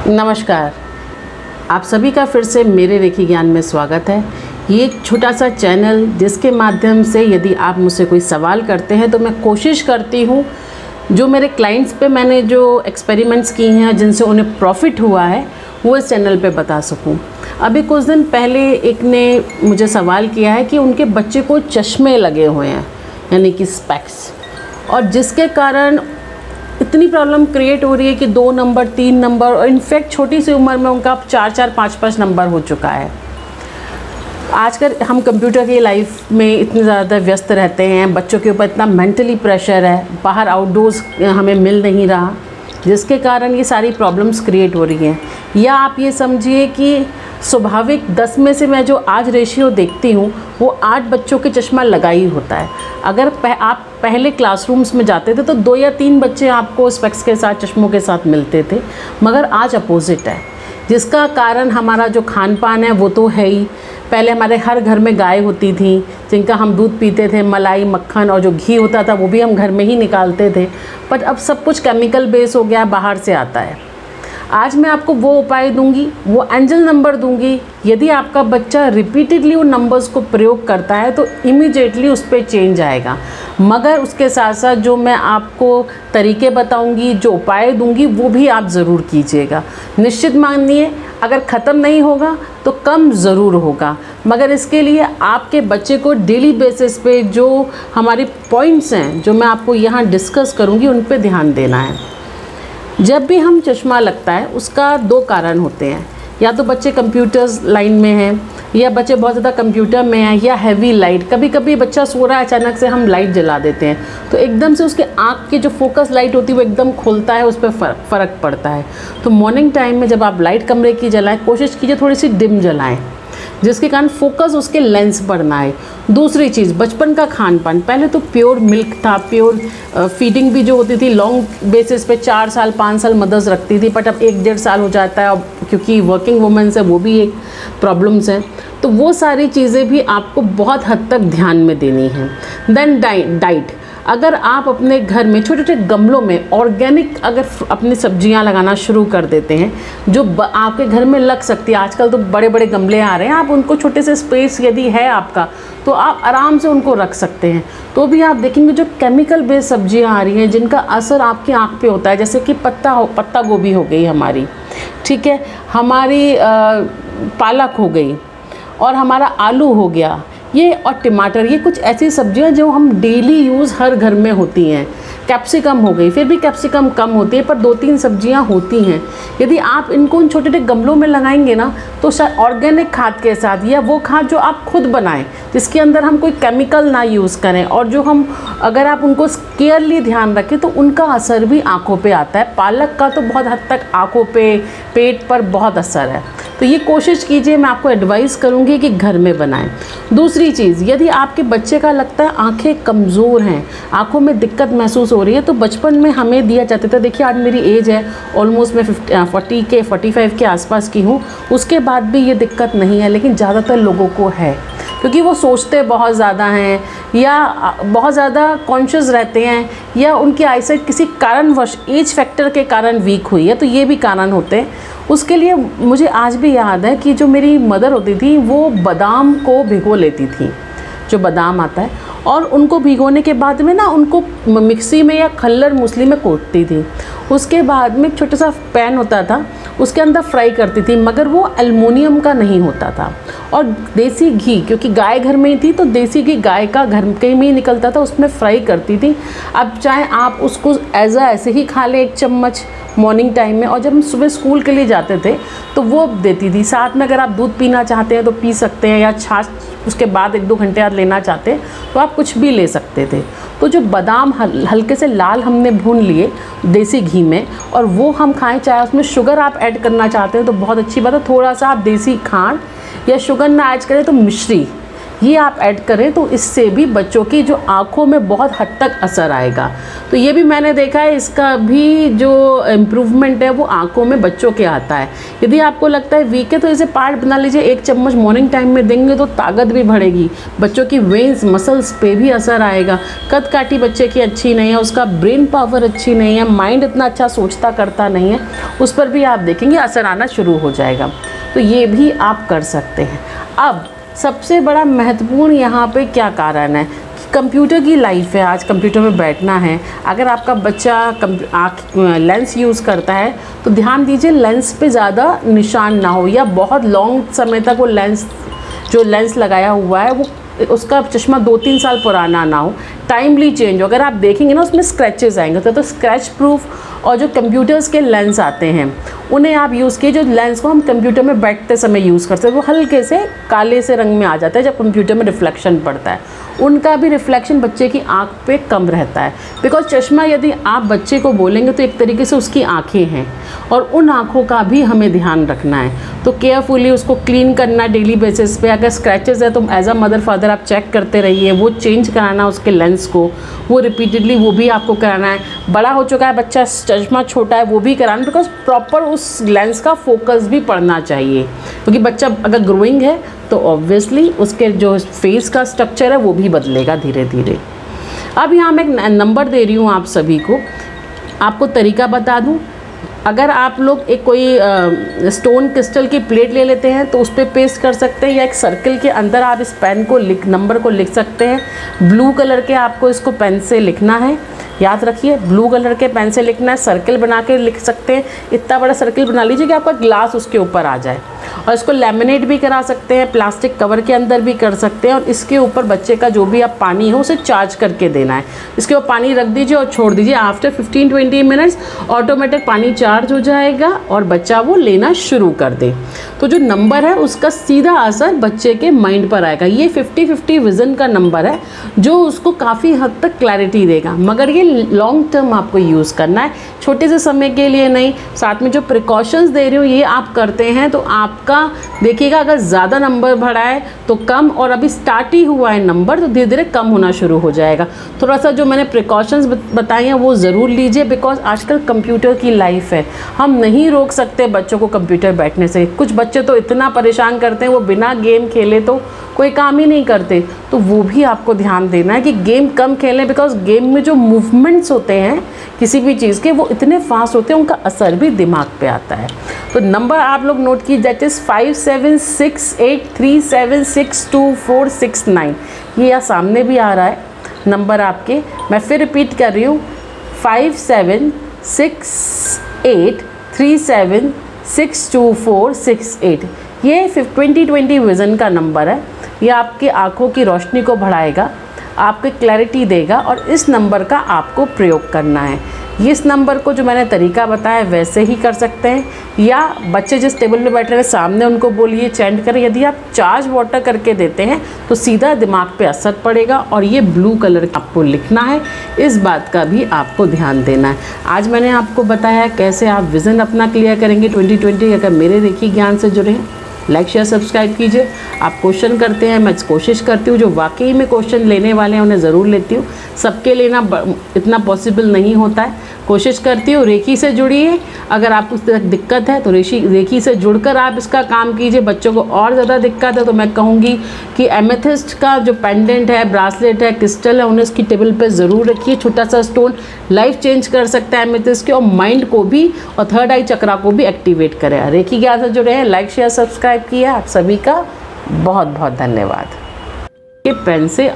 नमस्कार, आप सभी का फिर से मेरे रेखी ज्ञान में स्वागत है। ये एक छोटा सा चैनल जिसके माध्यम से यदि आप मुझसे कोई सवाल करते हैं तो मैं कोशिश करती हूँ जो मेरे क्लाइंट्स पे मैंने जो एक्सपेरिमेंट्स किए हैं जिनसे उन्हें प्रॉफिट हुआ है वो इस चैनल पे बता सकूँ। अभी कुछ दिन पहले एक ने मुझे सवाल किया है कि उनके बच्चे को चश्मे लगे हुए हैं, यानी कि स्पेक्स, और जिसके कारण इतनी प्रॉब्लम क्रिएट हो रही है कि 2 नंबर 3 नंबर और इनफैक्ट छोटी सी उम्र में उनका 4-4 5-5 नंबर हो चुका है। आजकल हम कंप्यूटर की लाइफ में इतने ज़्यादा व्यस्त रहते हैं, बच्चों के ऊपर इतना मेंटली प्रेशर है, बाहर आउटडोर्स हमें मिल नहीं रहा, जिसके कारण ये सारी प्रॉब्लम्स क्रिएट हो रही हैं। या आप ये समझिए कि स्वाभाविक 10 में से मैं जो आज रेशियो देखती हूँ वो 8 बच्चों के चश्मा लगा ही होता है। अगर आप पहले क्लासरूम्स में जाते थे तो 2 या 3 बच्चे आपको स्पेक्स के साथ, चश्मों के साथ मिलते थे, मगर आज अपोजिट है, जिसका कारण हमारा जो खान पान है वो तो है ही। पहले हमारे हर घर में गाय होती थी जिनका हम दूध पीते थे, मलाई मक्खन, और जो घी होता था वो भी हम घर में ही निकालते थे, बट अब सब कुछ केमिकल बेस हो गया, बाहर से आता है। आज मैं आपको वो उपाय दूंगी, वो एंजल नंबर दूंगी। यदि आपका बच्चा रिपीटेडली उन नंबर्स को प्रयोग करता है तो इमीडिएटली उस पर चेंज आएगा। मगर उसके साथ साथ जो मैं आपको तरीके बताऊंगी, जो उपाय दूंगी, वो भी आप ज़रूर कीजिएगा। निश्चित मानिए अगर ख़त्म नहीं होगा तो कम ज़रूर होगा, मगर इसके लिए आपके बच्चे को डेली बेसिस पे जो हमारे पॉइंट्स हैं जो मैं आपको यहाँ डिस्कस करूँगी उन पर ध्यान देना है। जब भी हम चश्मा लगता है उसका 2 कारण होते हैं, या तो बच्चे कंप्यूटर्स लाइन में हैं, या बच्चे बहुत ज़्यादा कंप्यूटर में हैं, या हैवी लाइट। कभी कभी बच्चा सो रहा है, अचानक से हम लाइट जला देते हैं तो एकदम से उसके आँख की जो फोकस लाइट होती है वो एकदम खुलता है, उस पर फ़र्क पड़ता है। तो मॉर्निंग टाइम में जब आप लाइट कमरे की जलाएँ, कोशिश कीजिए थोड़ी सी डिम जलाएँ, जिसके कारण फोकस उसके लेंस पर ना आए। दूसरी चीज़, बचपन का खान पान, पहले तो प्योर मिल्क था, प्योर फीडिंग भी जो होती थी लॉन्ग बेसिस पे 4 साल 5 साल मदर्स रखती थी, बट अब 1-1.5 साल हो जाता है। अब क्योंकि वर्किंग वुमेन्स है वो भी एक प्रॉब्लम्स हैं, तो वो सारी चीज़ें भी आपको बहुत हद तक ध्यान में देनी है। देन डाइट, अगर आप अपने घर में छोटे छोटे गमलों में ऑर्गेनिक अगर अपनी सब्जियां लगाना शुरू कर देते हैं जो आपके घर में लग सकती है, आजकल तो बड़े बड़े गमले आ रहे हैं, आप उनको छोटे से स्पेस यदि है आपका तो आप आराम से उनको रख सकते हैं। तो भी आप देखेंगे जो केमिकल बेस्ड सब्जियां आ रही हैं जिनका असर आपकी आँख पे होता है, जैसे कि पत्ता गोभी हो गई हमारी, ठीक है, हमारी पालक हो गई, और हमारा आलू हो गया, ये और टमाटर, ये कुछ ऐसी सब्जियां जो हम डेली यूज़ हर घर में होती हैं। कैप्सिकम हो गई, फिर भी कैप्सिकम कम होती है पर 2-3 सब्जियां होती हैं। यदि आप इनको उन छोटे छोटे गमलों में लगाएंगे ना तो ऑर्गेनिक खाद के साथ, या वो खाद जो आप खुद बनाएं जिसके अंदर हम कोई केमिकल ना यूज़ करें, और जो हम अगर आप उनको केयरली ध्यान रखें तो उनका असर भी आँखों पर आता है। पालक का तो बहुत हद तक आँखों पर, पेट पर बहुत असर है, तो ये कोशिश कीजिए, मैं आपको एडवाइस करूँगी कि घर में बनाएं। दूसरी चीज़, यदि आपके बच्चे का लगता है आंखें कमज़ोर हैं, आंखों में दिक्कत महसूस हो रही है, तो बचपन में हमें दिया जाता था, देखिए आज मेरी एज है ऑलमोस्ट मैं 45 के आसपास की हूँ, उसके बाद भी ये दिक्कत नहीं है, लेकिन ज़्यादातर लोगों को है क्योंकि वो सोचते बहुत ज़्यादा हैं, या बहुत ज़्यादा कॉन्शियस रहते हैं, या उनकी आईसाइट किसी कारणवश एज फैक्टर के कारण वीक हुई है, तो ये भी कारण होते हैं। उसके लिए मुझे आज भी याद है कि जो मेरी मदर होती थी वो बादाम को भिगो लेती थी, जो बादाम आता है, और उनको भिगोने के बाद में ना उनको मिक्सी में या खल्लर मूसली में कूटती थी। उसके बाद में एक छोटा सा पैन होता था, उसके अंदर फ्राई करती थी, मगर वो एल्युमिनियम का नहीं होता था, और देसी घी, क्योंकि गाय घर में ही थी तो देसी घी गाय का घर के में ही निकलता था, उसमें फ्राई करती थी। अब चाहे आप उसको ऐसे ही खा लें 1 चम्मच मॉर्निंग टाइम में, और जब हम सुबह स्कूल के लिए जाते थे तो वो देती थी। साथ में अगर आप दूध पीना चाहते हैं तो पी सकते हैं, या छाछ उसके बाद 1-2 घंटे बाद लेना चाहते हैं तो आप कुछ भी ले सकते थे। तो जो बादाम हल्के से लाल हमने भून लिए देसी घी में, और वो हम खाएं, चाहे उसमें शुगर आप ऐड करना चाहते हैं तो बहुत अच्छी बात है, थोड़ा सा आप देसी खांड या शुगर ना ऐड करें तो मिश्री ये आप ऐड करें तो इससे भी बच्चों की जो आँखों में बहुत हद तक असर आएगा। तो ये भी मैंने देखा है, इसका भी जो इम्प्रूवमेंट है वो आँखों में बच्चों के आता है। यदि आपको लगता है वीक है तो इसे पार्ट बना लीजिए, 1 चम्मच मॉर्निंग टाइम में देंगे तो ताकत भी बढ़ेगी, बच्चों की वेन्स मसल्स पे भी असर आएगा। कद काठी बच्चे की अच्छी नहीं है, उसका ब्रेन पावर अच्छी नहीं है, माइंड इतना अच्छा सोचता करता नहीं है, उस पर भी आप देखेंगे असर आना शुरू हो जाएगा। तो ये भी आप कर सकते हैं। अब सबसे बड़ा महत्वपूर्ण यहाँ पे क्या कारण है, कंप्यूटर की लाइफ है, आज कंप्यूटर में बैठना है। अगर आपका बच्चा लेंस यूज़ करता है तो ध्यान दीजिए लेंस पे ज़्यादा निशान ना हो, या बहुत लॉन्ग समय तक वो लेंस लगाया हुआ है वो उसका चश्मा 2-3 साल पुराना ना हो, टाइमली चेंज हो। अगर आप देखेंगे ना उसमें स्क्रैचेस आएंगे, तो स्क्रैच प्रूफ और जो कंप्यूटर्स के लेंस आते हैं उन्हें आप यूज़ कीजिए। जो लेंस को हम कंप्यूटर में बैठते समय यूज़ करते हैं वो हल्के से काले से रंग में आ जाता है जब कंप्यूटर में रिफ्लेक्शन पड़ता है, उनका भी रिफ्लेक्शन बच्चे की आँख पे कम रहता है। बिकॉज चश्मा यदि आप बच्चे को बोलेंगे तो एक तरीके से उसकी आँखें हैं और उन आँखों का भी हमें ध्यान रखना है। तो केयरफुली उसको क्लीन करना डेली बेसिस पे। अगर स्क्रैचेस है तो एज अ मदर फादर आप चेक करते रहिए, वो चेंज कराना उसके लेंस को, वो रिपीटेडली वो भी आपको कराना है। बड़ा हो चुका है बच्चा, चश्मा छोटा है, वो भी कराना, बिकॉज प्रॉपर उस लेंस का फोकस भी पड़ना चाहिए। क्योंकि बच्चा अगर ग्रोइंग है तो ऑब्वियसली उसके जो फेस का स्ट्रक्चर है वो भी बदलेगा धीरे धीरे। अब यहाँ मैं एक नंबर दे रही हूँ आप सभी को, आपको तरीका बता दूँ। अगर आप लोग एक कोई स्टोन क्रिस्टल की प्लेट ले लेते हैं तो उस पर पेस्ट कर सकते हैं, या एक सर्कल के अंदर आप इस पेन को नंबर को लिख सकते हैं। ब्लू कलर के आपको इसको पेन से लिखना है, याद रखिए ब्लू कलर के पेन से लिखना है। सर्कल बना के लिख सकते हैं, इतना बड़ा सर्कल बना लीजिए कि आपका ग्लास उसके ऊपर आ जाए। और इसको लैमिनेट भी करा सकते हैं, प्लास्टिक कवर के अंदर भी कर सकते हैं। और इसके ऊपर बच्चे का जो भी आप पानी हो उसे चार्ज करके देना है। इसके ऊपर पानी रख दीजिए और छोड़ दीजिए। आफ्टर 15-20 मिनट्स ऑटोमेटिक पानी चार्ज हो जाएगा और बच्चा वो लेना शुरू कर दे। तो जो नंबर है उसका सीधा असर बच्चे के माइंड पर आएगा। ये 50-50 विज़न का नंबर है जो उसको काफ़ी हद तक क्लैरिटी देगा, मगर ये लॉन्ग टर्म आपको यूज़ करना है, छोटे से समय के लिए नहीं। साथ में जो प्रिकॉशंस दे रही हूँ ये आप करते हैं तो आपका देखिएगा अगर ज़्यादा नंबर बढ़ा है तो कम, और अभी स्टार्ट ही हुआ है नंबर तो धीरे धीरे कम होना शुरू हो जाएगा। थोड़ा सा जो मैंने प्रिकॉशंस बताई हैं वो ज़रूर लीजिए, बिकॉज आजकल कंप्यूटर की लाइफ है, हम नहीं रोक सकते बच्चों को कंप्यूटर बैठने से। कुछ बच्चे तो इतना परेशान करते हैं वो बिना गेम खेले तो कोई काम ही नहीं करते, तो वो भी आपको ध्यान देना है कि गेम कम खेलें, बिकॉज गेम में जो मूवमेंट्स होते हैं किसी भी चीज़ के वो इतने फास्ट होते हैं, उनका असर भी दिमाग पे आता है। तो नंबर आप लोग नोट कीजिए, दैट इज़ 5768376246 ये यहाँ सामने भी आ रहा है नंबर आपके। मैं फिर रिपीट कर रही हूँ, 5768376246 ये 20/20 विज़न का नंबर है। ये आपकी आँखों की रोशनी को बढ़ाएगा, आपको क्लैरिटी देगा, और इस नंबर का आपको प्रयोग करना है। इस नंबर को जो मैंने तरीका बताया वैसे ही कर सकते हैं, या बच्चे जिस टेबल पे बैठे हैं सामने उनको बोलिए चैंट करें। यदि आप चार्ज वाटर करके देते हैं तो सीधा दिमाग पे असर पड़ेगा। और ये ब्लू कलर आपको लिखना है, इस बात का भी आपको ध्यान देना है। आज मैंने आपको बताया कैसे आप विज़न अपना क्लियर करेंगे 2020। अगर मेरे रेखी ज्ञान से जुड़े हैं लाइक शेयर सब्सक्राइब कीजिए। आप क्वेश्चन करते हैं, मैं कोशिश करती हूँ जो वाकई में क्वेश्चन लेने वाले हैं उन्हें ज़रूर लेती हूँ। सबके लेना इतना पॉसिबल नहीं होता है, कोशिश करती हूँ। रेखी से जुड़िए, अगर आपको इस तरह दिक्कत है तो रेखी से जुड़कर आप इसका काम कीजिए। बच्चों को और ज़्यादा दिक्कत है तो मैं कहूँगी कि एमेथिस्ट का जो पेंडेंट है, ब्रासलेट है, क्रिस्टल है, उन्हें इसकी टेबल पर ज़रूर रखिए। छोटा सा स्टोन लाइफ चेंज कर सकता है एमेथिस्ट के, और माइंड को भी और थर्ड आई चक्रा को भी एक्टिवेट करे। रेखी ज्ञान से जुड़े हैं, लाइक शेयर सब्सक्राइब किया। आप सभी का बहुत बहुत धन्यवाद। ये पेन से